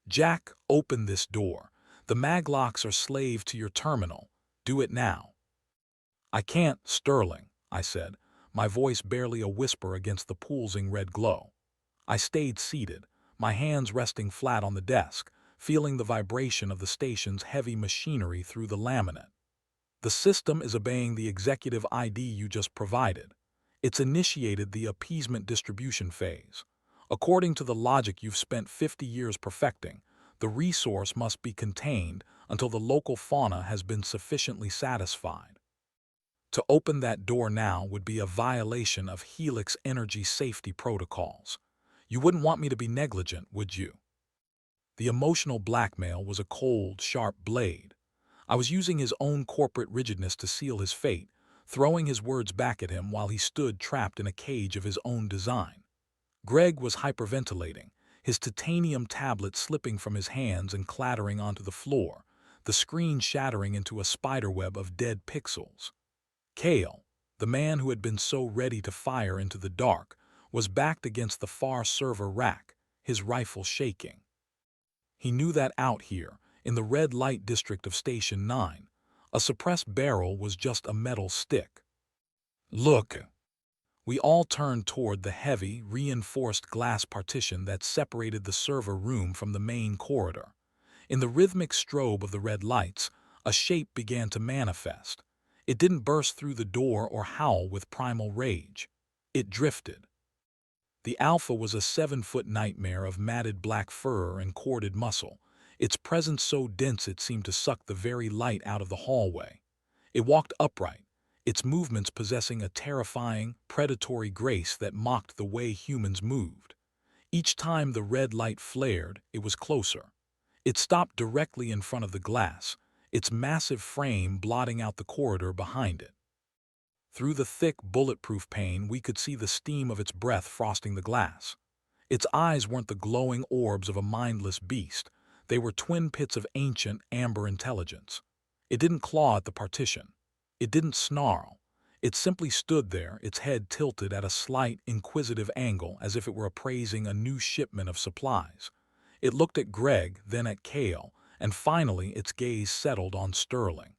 "Jack, open this door. The maglocks are slave to your terminal. Do it now." "I can't, Sterling," I said, my voice barely a whisper against the pulsing red glow. I stayed seated, my hands resting flat on the desk, feeling the vibration of the station's heavy machinery through the laminate. "The system is obeying the executive ID you just provided. It's initiated the appeasement distribution phase. According to the logic you've spent 50 years perfecting, the resource must be contained until the local fauna has been sufficiently satisfied. To open that door now would be a violation of Helix Energy safety protocols. You wouldn't want me to be negligent, would you?" The emotional blackmail was a cold, sharp blade. I was using his own corporate rigidness to seal his fate, throwing his words back at him while he stood trapped in a cage of his own design. Greg was hyperventilating, his titanium tablet slipping from his hands and clattering onto the floor, the screen shattering into a spiderweb of dead pixels. Kale, the man who had been so ready to fire into the dark, was backed against the far server rack, his rifle shaking. He knew that out here, in the red light district of Station 9, a suppressed barrel was just a metal stick. "Look!" We all turned toward the heavy, reinforced glass partition that separated the server room from the main corridor. In the rhythmic strobe of the red lights, a shape began to manifest. It didn't burst through the door or howl with primal rage. It drifted. The Alpha was a 7-foot nightmare of matted black fur and corded muscle, its presence so dense it seemed to suck the very light out of the hallway. It walked upright, its movements possessing a terrifying, predatory grace that mocked the way humans moved. Each time the red light flared, it was closer. It stopped directly in front of the glass, its massive frame blotting out the corridor behind it. Through the thick, bulletproof pane, we could see the steam of its breath frosting the glass. Its eyes weren't the glowing orbs of a mindless beast. They were twin pits of ancient, amber intelligence. It didn't claw at the partition. It didn't snarl. It simply stood there, its head tilted at a slight, inquisitive angle as if it were appraising a new shipment of supplies. It looked at Greg, then at Cale, and finally its gaze settled on Sterling.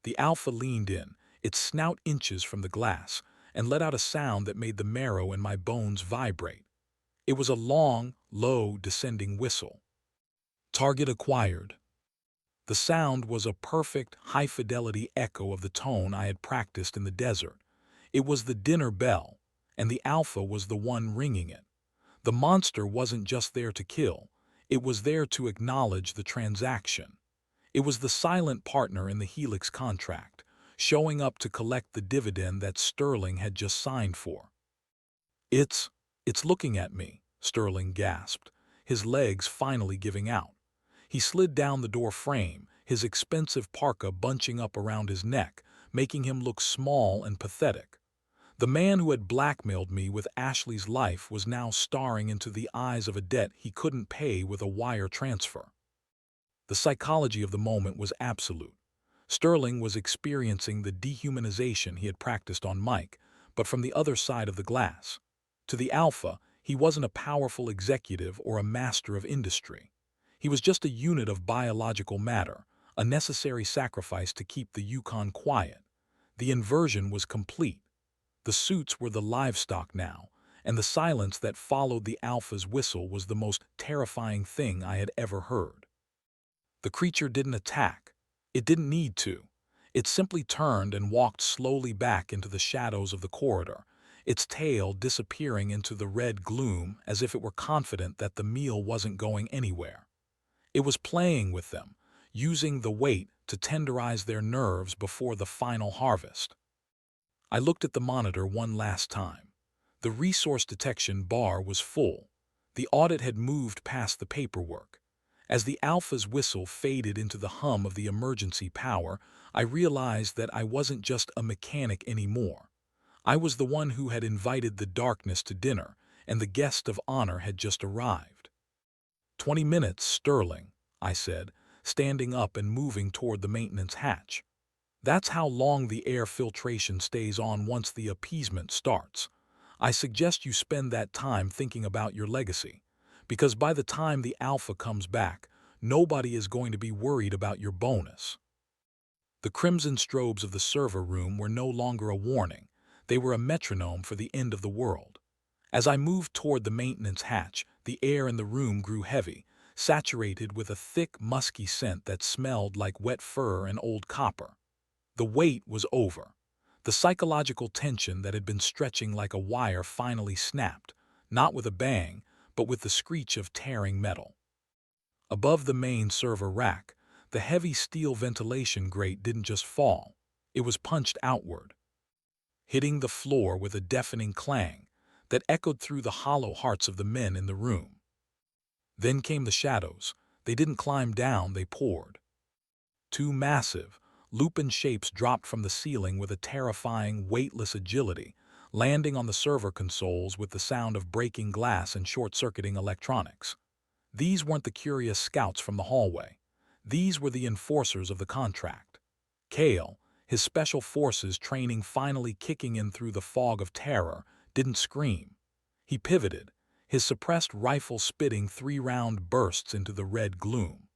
The alpha leaned in, its snout inches from the glass, and let out a sound that made the marrow in my bones vibrate. It was a long, low, descending whistle. Target acquired. The sound was a perfect, high-fidelity echo of the tone I had practiced in the desert. It was the dinner bell, and the alpha was the one ringing it. The monster wasn't just there to kill. It was there to acknowledge the transaction. It was the silent partner in the Helix contract, showing up to collect the dividend that Sterling had just signed for. It's looking at me, Sterling gasped, his legs finally giving out. He slid down the door frame, his expensive parka bunching up around his neck, making him look small and pathetic. The man who had blackmailed me with Ashley's life was now staring into the eyes of a debt he couldn't pay with a wire transfer. The psychology of the moment was absolute. Sterling was experiencing the dehumanization he had practiced on Mike, but from the other side of the glass. To the alpha, he wasn't a powerful executive or a master of industry. He was just a unit of biological matter, a necessary sacrifice to keep the Yukon quiet. The inversion was complete. The suits were the livestock now, and the silence that followed the alpha's whistle was the most terrifying thing I had ever heard. The creature didn't attack. It didn't need to. It simply turned and walked slowly back into the shadows of the corridor, its tail disappearing into the red gloom as if it were confident that the meal wasn't going anywhere. It was playing with them, using the weight to tenderize their nerves before the final harvest. I looked at the monitor one last time. The resource detection bar was full. The audit had moved past the paperwork. As the alpha's whistle faded into the hum of the emergency power, I realized that I wasn't just a mechanic anymore. I was the one who had invited the darkness to dinner, and the guest of honor had just arrived. 20 minutes, Sterling, I said, standing up and moving toward the maintenance hatch. That's how long the air filtration stays on once the appeasement starts. I suggest you spend that time thinking about your legacy, because by the time the alpha comes back, nobody is going to be worried about your bonus. The crimson strobes of the server room were no longer a warning. They were a metronome for the end of the world. As I moved toward the maintenance hatch, the air in the room grew heavy, saturated with a thick, musky scent that smelled like wet fur and old copper. The wait was over. The psychological tension that had been stretching like a wire finally snapped, not with a bang, but with the screech of tearing metal. Above the main server rack, the heavy steel ventilation grate didn't just fall, it was punched outward, hitting the floor with a deafening clang that echoed through the hollow hearts of the men in the room. Then came the shadows. They didn't climb down, they poured. Two massive, lupin shapes dropped from the ceiling with a terrifying, weightless agility, landing on the server consoles with the sound of breaking glass and short-circuiting electronics. These weren't the curious scouts from the hallway. These were the enforcers of the contract. Cale, his special forces training finally kicking in through the fog of terror, didn't scream. He pivoted, his suppressed rifle spitting 3-round bursts into the red gloom.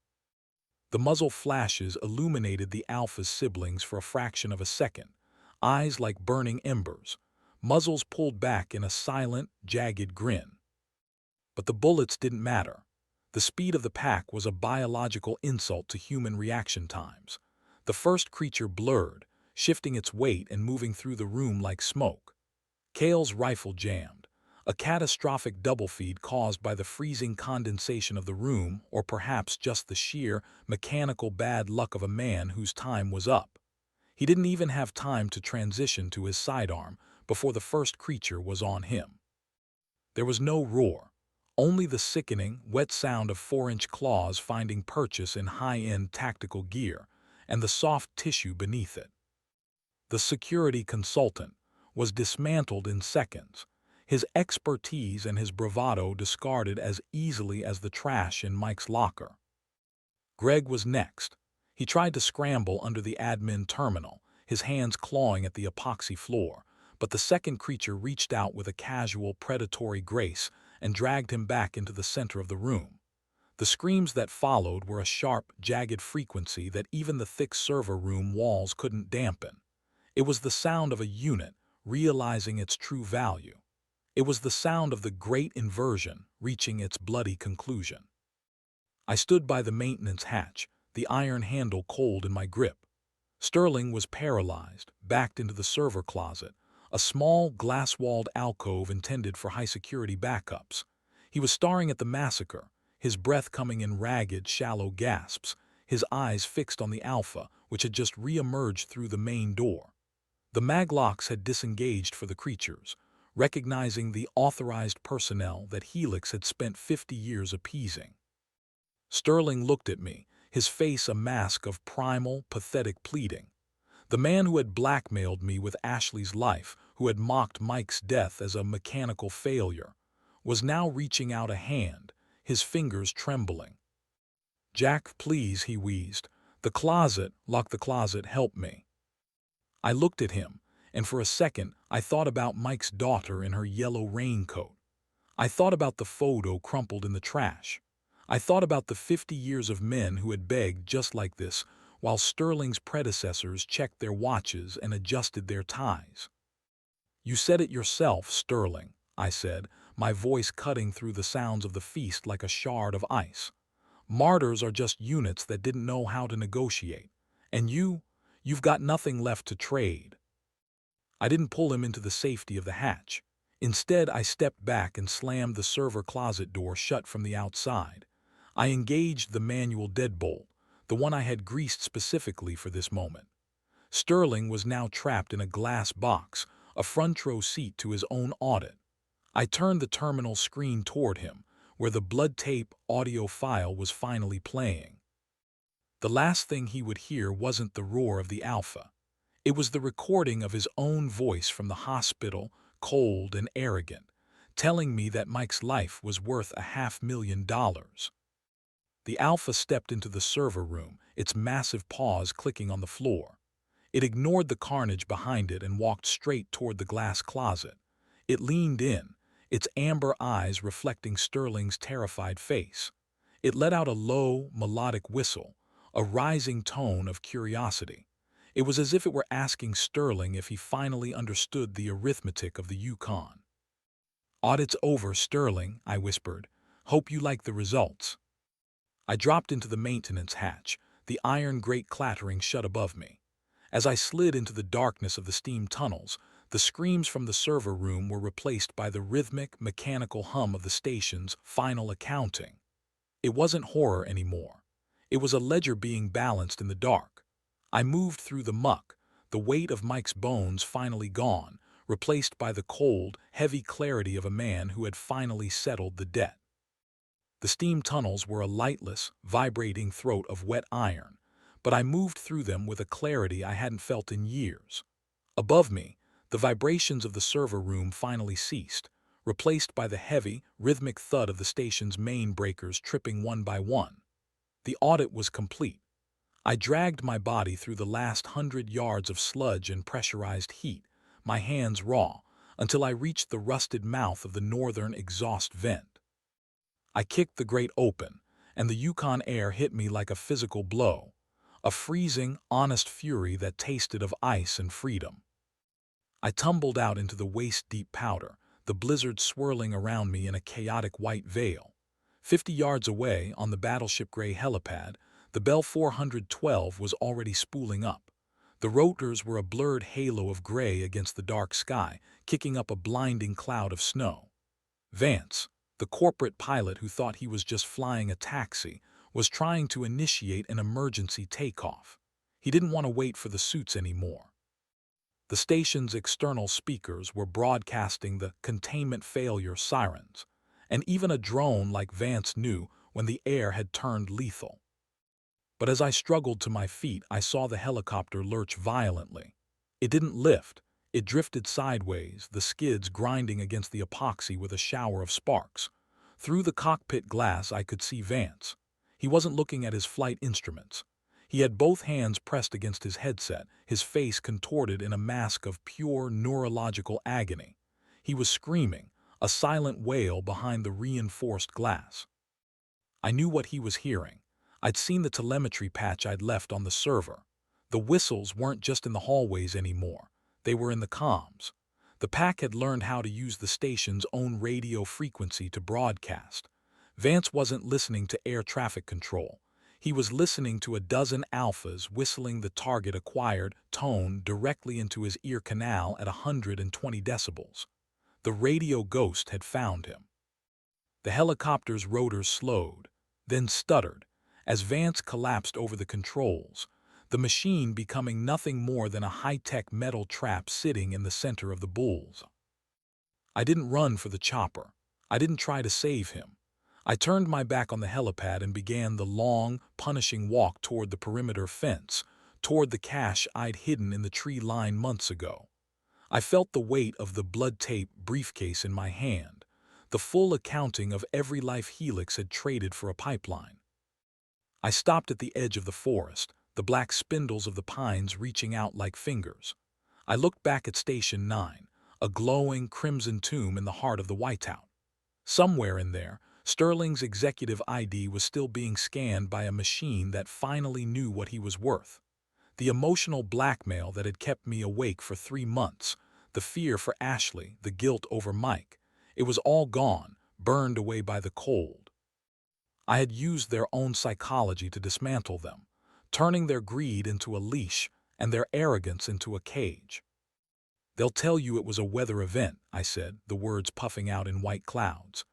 The muzzle flashes illuminated the alpha's siblings for a fraction of a second, eyes like burning embers, muzzles pulled back in a silent, jagged grin. But the bullets didn't matter. The speed of the pack was a biological insult to human reaction times. The first creature blurred, shifting its weight and moving through the room like smoke. Cale's rifle jammed, a catastrophic double feed caused by the freezing condensation of the room, or perhaps just the sheer, mechanical bad luck of a man whose time was up. He didn't even have time to transition to his sidearm before the first creature was on him. There was no roar, only the sickening, wet sound of 4-inch claws finding purchase in high-end tactical gear, and the soft tissue beneath it. The security consultant was dismantled in seconds, his expertise and his bravado discarded as easily as the trash in Mike's locker. Greg was next. He tried to scramble under the admin terminal, his hands clawing at the epoxy floor, but the second creature reached out with a casual, predatory grace and dragged him back into the center of the room. The screams that followed were a sharp, jagged frequency that even the thick server room walls couldn't dampen. It was the sound of a unit realizing its true value. It was the sound of the great inversion reaching its bloody conclusion. I stood by the maintenance hatch, the iron handle cold in my grip. Sterling was paralyzed, backed into the server closet, a small, glass-walled alcove intended for high-security backups. He was staring at the massacre, his breath coming in ragged, shallow gasps, his eyes fixed on the Alpha, which had just re-emerged through the main door. The maglocks had disengaged for the creatures, recognizing the authorized personnel that Helix had spent 50 years appeasing. Sterling looked at me, his face a mask of primal, pathetic pleading. The man who had blackmailed me with Ashley's life, who had mocked Mike's death as a mechanical failure, was now reaching out a hand, his fingers trembling. "Jack, please," he wheezed. Lock the closet, help me." I looked at him, and for a second I thought about Mike's daughter in her yellow raincoat. I thought about the photo crumpled in the trash. I thought about the 50 years of men who had begged just like this, while Sterling's predecessors checked their watches and adjusted their ties. "You said it yourself, Sterling," I said, my voice cutting through the sounds of the feast like a shard of ice. "Martyrs are just units that didn't know how to negotiate. And you've got nothing left to trade." I didn't pull him into the safety of the hatch. Instead, I stepped back and slammed the server closet door shut from the outside. I engaged the manual deadbolt, the one I had greased specifically for this moment. Sterling was now trapped in a glass box, a front row seat to his own audit. I turned the terminal screen toward him, where the blood tape audio file was finally playing. The last thing he would hear wasn't the roar of the Alpha. It was the recording of his own voice from the hospital, cold and arrogant, telling me that Mike's life was worth $500,000. The Alpha stepped into the server room, its massive paws clicking on the floor. It ignored the carnage behind it and walked straight toward the glass closet. It leaned in, its amber eyes reflecting Sterling's terrified face. It let out a low, melodic whistle, a rising tone of curiosity. It was as if it were asking Sterling if he finally understood the arithmetic of the Yukon. "Audit's over, Sterling," I whispered. "Hope you like the results." I dropped into the maintenance hatch, the iron grate clattering shut above me. As I slid into the darkness of the steam tunnels, the screams from the server room were replaced by the rhythmic, mechanical hum of the station's final accounting. It wasn't horror anymore. It was a ledger being balanced in the dark. I moved through the muck, the weight of Mike's bones finally gone, replaced by the cold, heavy clarity of a man who had finally settled the debt. The steam tunnels were a lightless, vibrating throat of wet iron, but I moved through them with a clarity I hadn't felt in years. Above me, the vibrations of the server room finally ceased, replaced by the heavy, rhythmic thud of the station's main breakers tripping one by one. The audit was complete. I dragged my body through the last 100 yards of sludge and pressurized heat, my hands raw, until I reached the rusted mouth of the northern exhaust vent. I kicked the grate open, and the Yukon air hit me like a physical blow, a freezing, honest fury that tasted of ice and freedom. I tumbled out into the waist-deep powder, the blizzard swirling around me in a chaotic white veil. 50 yards away, on the battleship gray helipad, the Bell 412 was already spooling up. The rotors were a blurred halo of gray against the dark sky, kicking up a blinding cloud of snow. Vance, the corporate pilot who thought he was just flying a taxi, was trying to initiate an emergency takeoff. He didn't want to wait for the suits anymore. The station's external speakers were broadcasting the containment failure sirens, and even a drone like Vance knew when the air had turned lethal. But as I struggled to my feet, I saw the helicopter lurch violently. It didn't lift. It drifted sideways, the skids grinding against the epoxy with a shower of sparks. Through the cockpit glass, I could see Vance. He wasn't looking at his flight instruments. He had both hands pressed against his headset, his face contorted in a mask of pure neurological agony. He was screaming, a silent wail behind the reinforced glass. I knew what he was hearing. I'd seen the telemetry patch I'd left on the server. The whistles weren't just in the hallways anymore. They were in the comms. The pack had learned how to use the station's own radio frequency to broadcast. Vance wasn't listening to air traffic control. He was listening to a dozen alphas whistling the target-acquired tone directly into his ear canal at 120 decibels. The radio ghost had found him. The helicopter's rotors slowed, then stuttered, as Vance collapsed over the controls, the machine becoming nothing more than a high-tech metal trap sitting in the center of the bulls. I didn't run for the chopper. I didn't try to save him. I turned my back on the helipad and began the long, punishing walk toward the perimeter fence, toward the cache I'd hidden in the tree line months ago. I felt the weight of the blood-taped briefcase in my hand, the full accounting of every life Helix had traded for a pipeline. I stopped at the edge of the forest, the black spindles of the pines reaching out like fingers. I looked back at Station 9, a glowing crimson tomb in the heart of the whiteout. Somewhere in there, Sterling's executive ID was still being scanned by a machine that finally knew what he was worth. The emotional blackmail that had kept me awake for 3 months, the fear for Ashley, the guilt over Mike, it was all gone, burned away by the cold. I had used their own psychology to dismantle them, turning their greed into a leash and their arrogance into a cage. "They'll tell you it was a weather event," I said, the words puffing out in white clouds.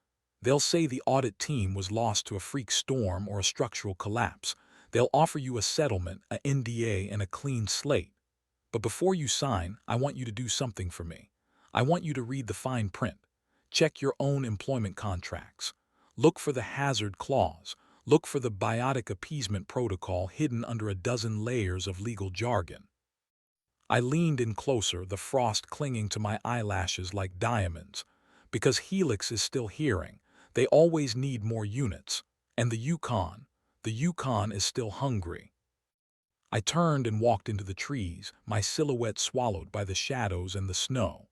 "They'll say the audit team was lost to a freak storm or a structural collapse. They'll offer you a settlement, an NDA, and a clean slate. But before you sign, I want you to do something for me. I want you to read the fine print. Check your own employment contracts. Look for the hazard clause. Look for the biotic appeasement protocol hidden under a dozen layers of legal jargon." I leaned in closer, the frost clinging to my eyelashes like diamonds. Because Helix is still hearing, they always need more units. And the Yukon is still hungry. I turned and walked into the trees, my silhouette swallowed by the shadows and the snow.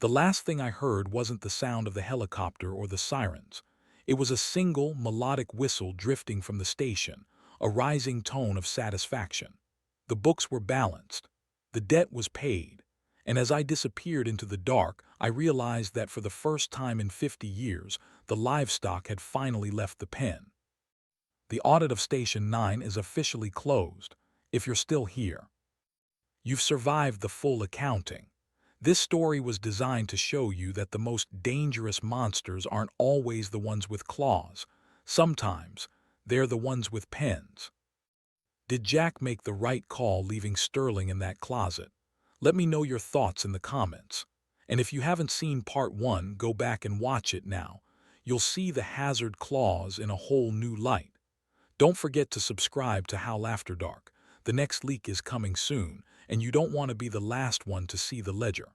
The last thing I heard wasn't the sound of the helicopter or the sirens. It was a single, melodic whistle drifting from the station, a rising tone of satisfaction. The books were balanced. The debt was paid. And as I disappeared into the dark, I realized that for the first time in 50 years, the livestock had finally left the pen. The audit of Station 9 is officially closed, if you're still here. You've survived the full accounting. This story was designed to show you that the most dangerous monsters aren't always the ones with claws. Sometimes, they're the ones with pens. Did Jack make the right call leaving Sterling in that closet? Let me know your thoughts in the comments. And if you haven't seen Part 1, go back and watch it now. You'll see the hazard clause in a whole new light. Don't forget to subscribe to Howl After Dark. The next leak is coming soon, and you don't want to be the last one to see the ledger.